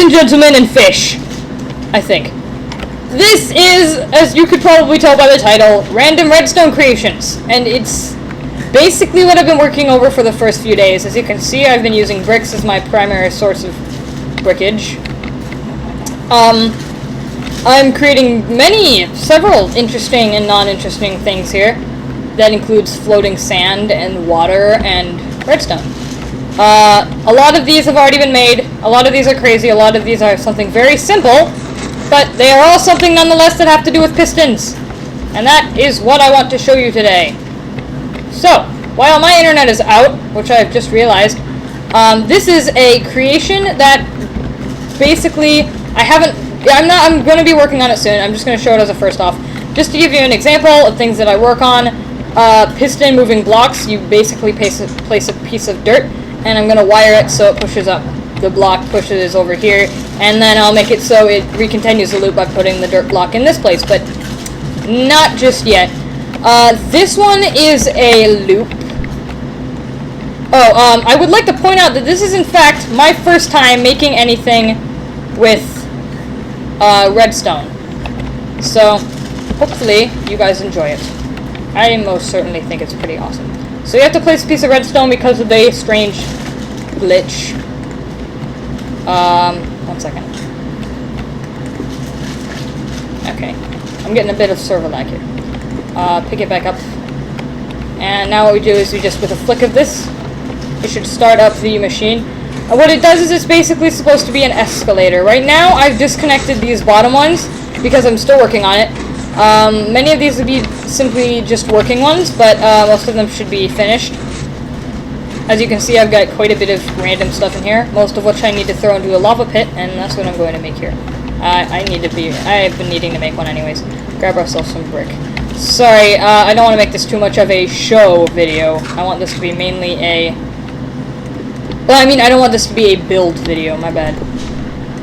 and gentlemen, and fish, I think. This is, as you could probably tell by the title, Random Redstone Creations, and it's basically what I've been working over for the first few days. As you can see, I've been using bricks as my primary source of brickage. I'm creating several interesting and non-interesting things here. That includes floating sand and water and redstone. A lot of these have already been made. A lot of these are crazy. A lot of these are something very simple, but they are all something nonetheless that have to do with pistons. And that is what I want to show you today. So, while my internet is out, which I've just realized, this is a creation that basically I'm going to be working on it soon. I'm just going to show it as a first off. Just to give you an example of things that I work on, piston moving blocks, you basically place a piece of dirt, and I'm going to wire it so it pushes up. The block pushes over here, and then I'll make it so it recontinues the loop by putting the dirt block in this place, but not just yet. This one is a loop. Oh, I would like to point out that this is in fact my first time making anything with redstone. So, hopefully you guys enjoy it. I most certainly think it's pretty awesome. So you have to place a piece of redstone because of the strange glitch. 1 second. Okay. I'm getting a bit of server lag here. Pick it back up. And now what we do is we just, with a flick of this, it should start up the machine. And what it does is it's basically supposed to be an escalator. Right now, I've disconnected these bottom ones because I'm still working on it. Many of these would be simply just working ones, but most of them should be finished. As you can see, I've got quite a bit of random stuff in here, most of which I need to throw into a lava pit, and that's what I'm going to make here. I've been needing to make one anyways. Grab ourselves some brick. Sorry, I don't want to make this too much of a show video. I want this to be mainly a... Well, I mean, I don't want this to be a build video, my bad.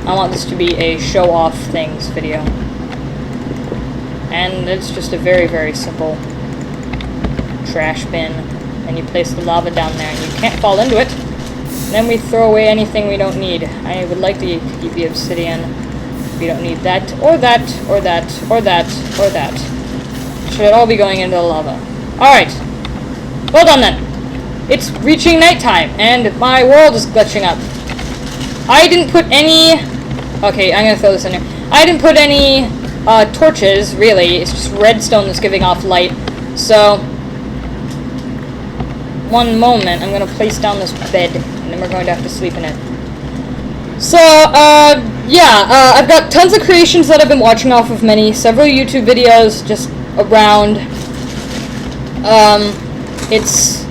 I want this to be a show-off things video. And it's just a very, very simple trash bin. And you place the lava down there, and you can't fall into it. And then we throw away anything we don't need. I would like to keep the obsidian. We don't need that, or that, or that, or that, or that. Should all be going into the lava. Alright. Well done then. It's reaching nighttime, and my world is glitching up. I didn't put any... Okay, I'm gonna throw this in here. I didn't put any torches, really. It's just redstone that's giving off light. So, one moment, I'm gonna place down this bed, and then we're going to have to sleep in it. So, yeah, I've got tons of creations that I've been watching off of several YouTube videos, just around. It's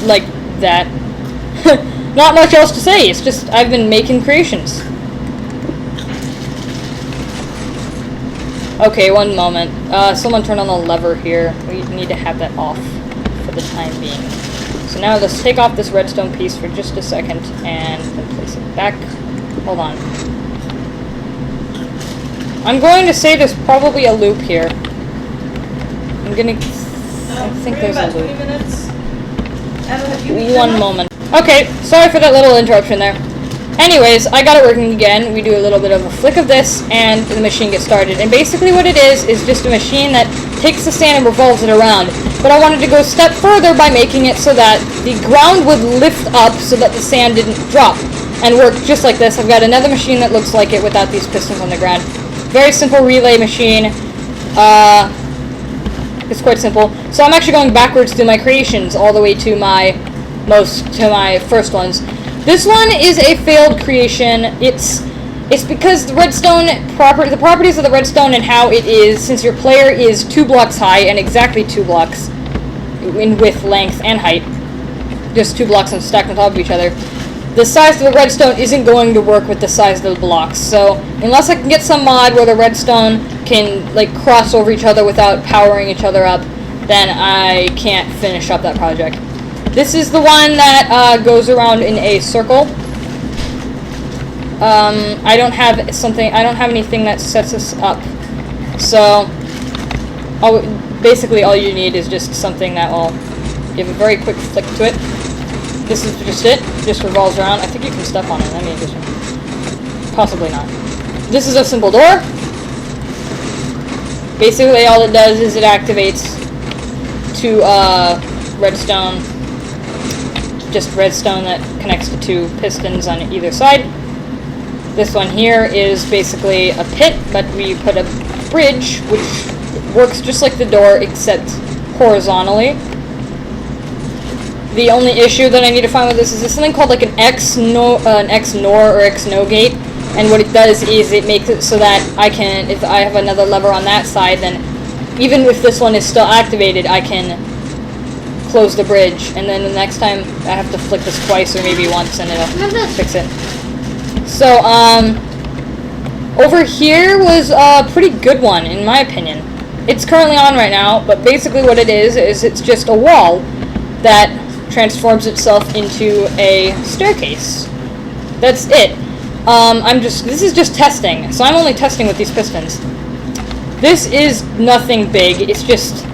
like that. Not much else to say, it's just I've been making creations. Okay, one moment. Someone turn on the lever here. We need to have that off for the time being. So now let's take off this redstone piece for just a second and then place it back. Hold on. I'm going to say there's probably a loop here. I think there's a loop. 20 minutes. 1 moment. Okay, sorry for that little interruption there. Anyways, I got it working again. We do a little bit of a flick of this, and the machine gets started. And basically what it is just a machine that takes the sand and revolves it around. But I wanted to go a step further by making it so that the ground would lift up so that the sand didn't drop. And work just like this. I've got another machine that looks like it without these pistons on the ground. Very simple relay machine. It's quite simple. So I'm actually going backwards through my creations all the way to my first ones. This one is a failed creation. It's because the redstone the properties of the redstone and how it is, since your player is 2 blocks high and exactly 2 blocks in width, length, and height, just 2 blocks stacked on top of each other, the size of the redstone isn't going to work with the size of the blocks. So unless I can get some mod where the redstone can like cross over each other without powering each other up, then I can't finish up that project. This is the one that goes around in a circle. I don't have anything that sets us up. So basically all you need is just something that will give a very quick flick to it. This is just it. Just revolves around. I think you can step on it. Let me just Possibly not. This is a simple door. Basically, all it does is it activates two redstone, just redstone that connects to two pistons on either side. This one here is basically a pit, but we put a bridge, which works just like the door, except horizontally. The only issue that I need to find with this is there's something called like an X-NOR or X-NO gate, and what it does is it makes it so that I can, if I have another lever on that side, then even if this one is still activated, I can close the bridge, and then the next time I have to flick this twice or maybe once and it'll fix it. So, over here was a pretty good one, in my opinion. It's currently on right now, but basically what it is it's just a wall that transforms itself into a staircase. That's it. This is just testing, so I'm only testing with these pistons. This is nothing big, it's just,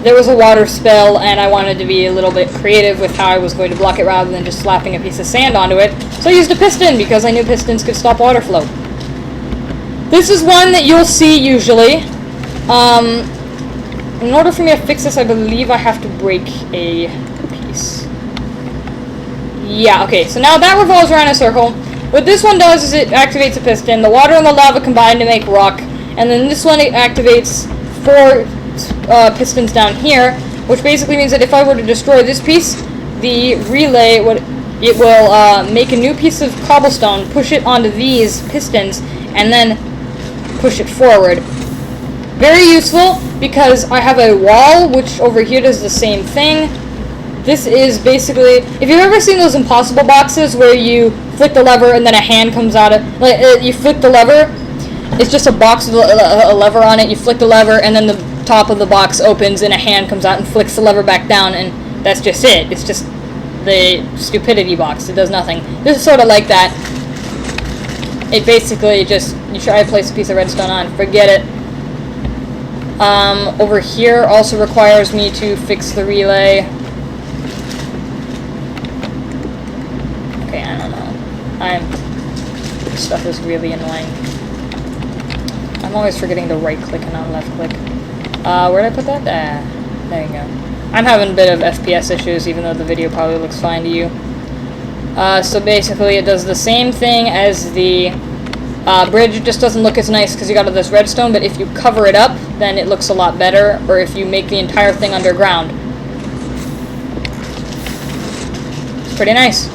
there was a water spill, and I wanted to be a little bit creative with how I was going to block it rather than just slapping a piece of sand onto it. So I used a piston, because I knew pistons could stop water flow. This is one that you'll see usually. In order for me to fix this, I believe I have to break a piece. Yeah, okay, so now that revolves around a circle. What this one does is it activates a piston, the water and the lava combine to make rock, and then this one it activates 4 pistons down here, which basically means that if I were to destroy this piece, the relay will make a new piece of cobblestone, push it onto these pistons, and then push it forward. Very useful because I have a wall which over here does the same thing. This is basically, if you've ever seen those impossible boxes where you flick the lever and then a hand comes out of, like, you flick the lever, it's just a box with a lever on it, you flick the lever and then the top of the box opens and a hand comes out and flicks the lever back down, and that's just it. It's just the stupidity box. It does nothing. This is sort of like that. It basically just, you try to place a piece of redstone on, forget it. Over here also requires me to fix the relay. Okay, I don't know. This stuff is really annoying. I'm always forgetting to right click and not left click. Where did I put that? There you go. I'm having a bit of FPS issues, even though the video probably looks fine to you. So basically it does the same thing as the bridge. It just doesn't look as nice because you got all this redstone, but if you cover it up, then it looks a lot better, or if you make the entire thing underground. It's pretty nice.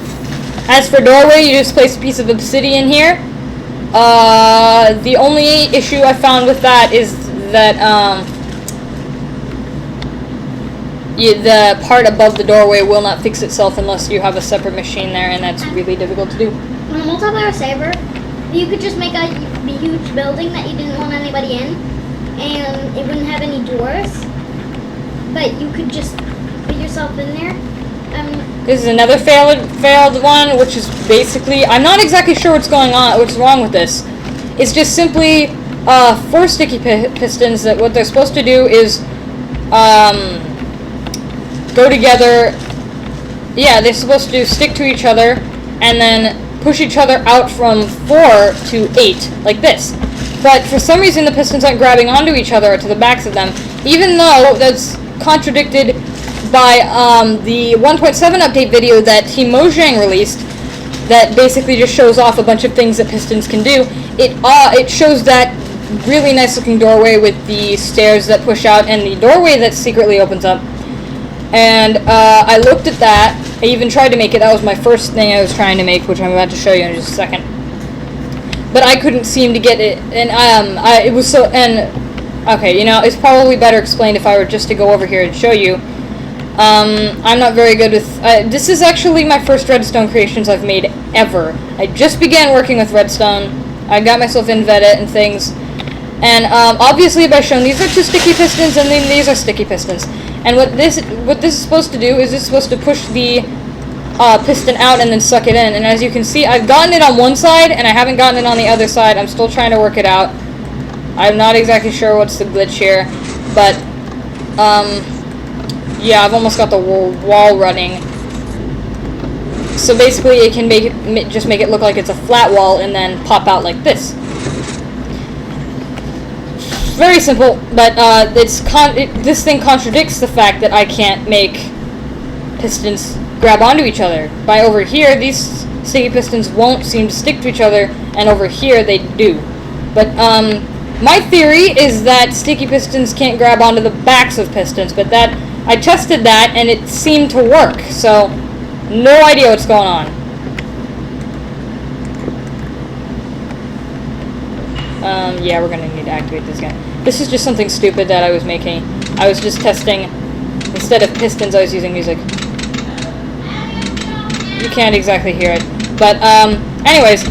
As for doorway, you just place a piece of obsidian here. The only issue I found with that is that the part above the doorway will not fix itself unless you have a separate machine there, and that's really difficult to do. On a multiplayer server, you could just make a huge building that you didn't want anybody in, and it wouldn't have any doors, but you could just put yourself in there. This is another failed one, which is basically, I'm not exactly sure what's going on, what's wrong with this. It's just simply 4 sticky pistons that what they're supposed to do is go together. Yeah, they're supposed to stick to each other and then push each other out from 4 to 8, like this. But for some reason the pistons aren't grabbing onto each other or to the backs of them, even though that's contradicted by the 1.7 update video that Team Mojang released that basically just shows off a bunch of things that pistons can do. It shows that really nice looking doorway with the stairs that push out and the doorway that secretly opens up. And I looked at that. I even tried to make it. That was my first thing I was trying to make, which I'm about to show you in just a second. But I couldn't seem to get it, and it was so. And okay, you know, it's probably better explained if I were just to go over here and show you. I'm not very good with. This is actually my first Redstone Creations I've made ever. I just began working with Redstone. I got myself in Vedit and things, and obviously by showing these are 2 sticky pistons, and then these are sticky pistons. And what this is supposed to do is it's supposed to push the piston out and then suck it in. And as you can see, I've gotten it on one side and I haven't gotten it on the other side. I'm still trying to work it out. I'm not exactly sure what's the glitch here, but yeah, I've almost got the wall running. So basically, it can just make it look like it's a flat wall and then pop out like this. Very simple, but this thing contradicts the fact that I can't make pistons grab onto each other. By over here, these sticky pistons won't seem to stick to each other, and over here they do. But my theory is that sticky pistons can't grab onto the backs of pistons, but I tested that and it seemed to work, so no idea what's going on. Yeah, we're gonna need to activate this again. This is just something stupid that I was making. I was just testing, instead of pistons, I was using music. You can't exactly hear it. But, anyways,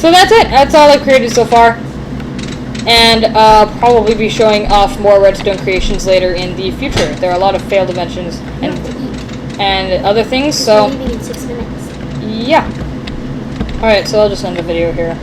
so that's it. That's all I've created so far. And I'll probably be showing off more Redstone Creations later in the future. There are a lot of failed inventions and other things, so... We're leaving in 6 minutes. Yeah. Alright, so I'll just end the video here.